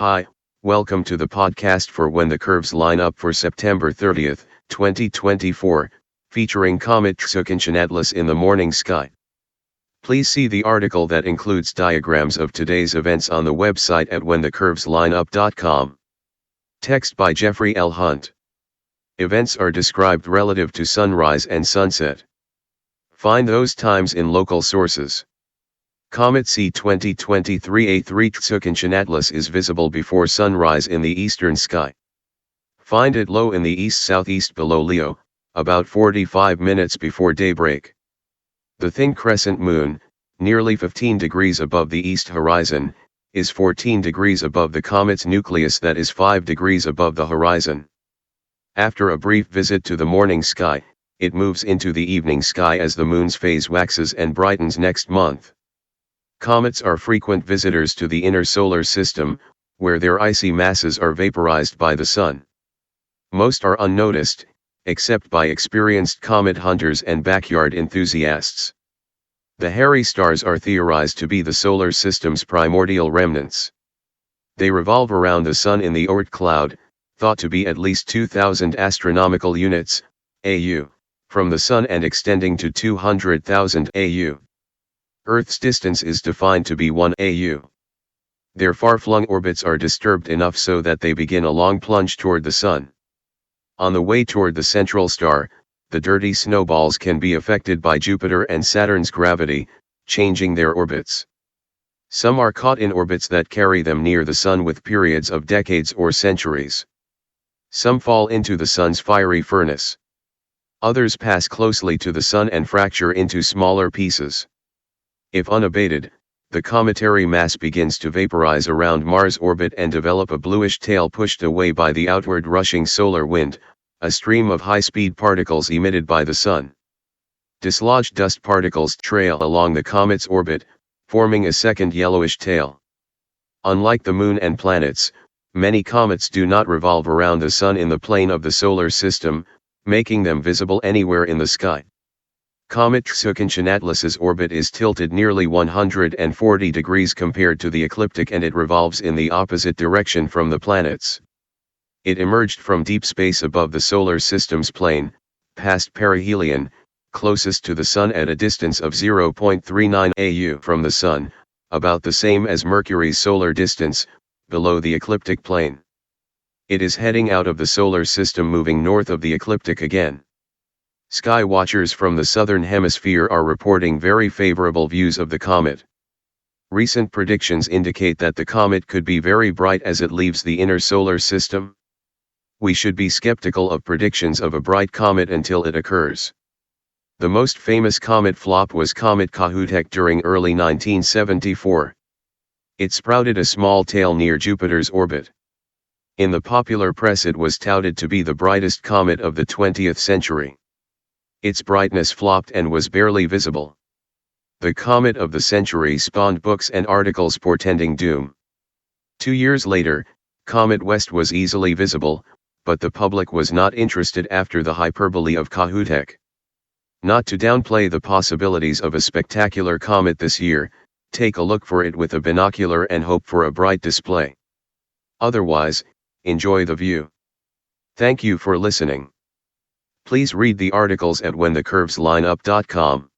Hi, welcome to the podcast for When the Curves Line Up for September 30th, 2024, featuring Comet Tsuchinshan-ATLAS in the morning sky. Please see the article that includes diagrams of today's events on the website at whenthecurveslineup.com. Text by Jeffrey L. Hunt. Events are described relative to sunrise and sunset. Find those times in local sources. Comet C 2023-A3 Tsuchinshan-ATLAS is visible before sunrise in the eastern sky. Find it low in the east-southeast below Leo, about 45 minutes before daybreak. The thin crescent moon, nearly 15 degrees above the east horizon, is 14 degrees above the comet's nucleus, that is 5 degrees above the horizon. After a brief visit to the morning sky, it moves into the evening sky as the moon's phase waxes and brightens next month. Comets are frequent visitors to the inner solar system, where their icy masses are vaporized by the sun. Most are unnoticed, except by experienced comet hunters and backyard enthusiasts. The hairy stars are theorized to be the solar system's primordial remnants. They revolve around the sun in the Oort cloud, thought to be at least 2,000 astronomical units, AU, from the sun and extending to 200,000 AU. Earth's distance is defined to be 1 AU. Their far-flung orbits are disturbed enough so that they begin a long plunge toward the sun. On the way toward the central star, the dirty snowballs can be affected by Jupiter and Saturn's gravity, changing their orbits. Some are caught in orbits that carry them near the sun with periods of decades or centuries. Some fall into the sun's fiery furnace. Others pass closely to the sun and fracture into smaller pieces. If unabated, the cometary mass begins to vaporize around Mars' orbit and develop a bluish tail pushed away by the outward rushing solar wind, a stream of high-speed particles emitted by the sun. Dislodged dust particles trail along the comet's orbit, forming a second yellowish tail. Unlike the moon and planets, many comets do not revolve around the sun in the plane of the solar system, making them visible anywhere in the sky. Comet Tsuchinshan-ATLAS's orbit is tilted nearly 140 degrees compared to the ecliptic, and it revolves in the opposite direction from the planets. It emerged from deep space above the solar system's plane, past perihelion, closest to the sun at a distance of 0.39 AU from the sun, about the same as Mercury's solar distance, below the ecliptic plane. It is heading out of the solar system, moving north of the ecliptic again. Sky watchers from the southern hemisphere are reporting very favorable views of the comet. Recent predictions indicate that the comet could be very bright as it leaves the inner solar system. We should be skeptical of predictions of a bright comet until it occurs. The most famous comet flop was Comet Kohoutek during early 1974. It sprouted a small tail near Jupiter's orbit. In the popular press it was touted to be the brightest comet of the 20th century. Its brightness flopped and was barely visible. The comet of the century spawned books and articles portending doom. 2 years later, Comet West was easily visible, but the public was not interested after the hyperbole of Kohoutek. Not to downplay the possibilities of a spectacular comet this year, take a look for it with a binocular and hope for a bright display. Otherwise, enjoy the view. Thank you for listening. Please read the articles at whenthecurveslineup.com.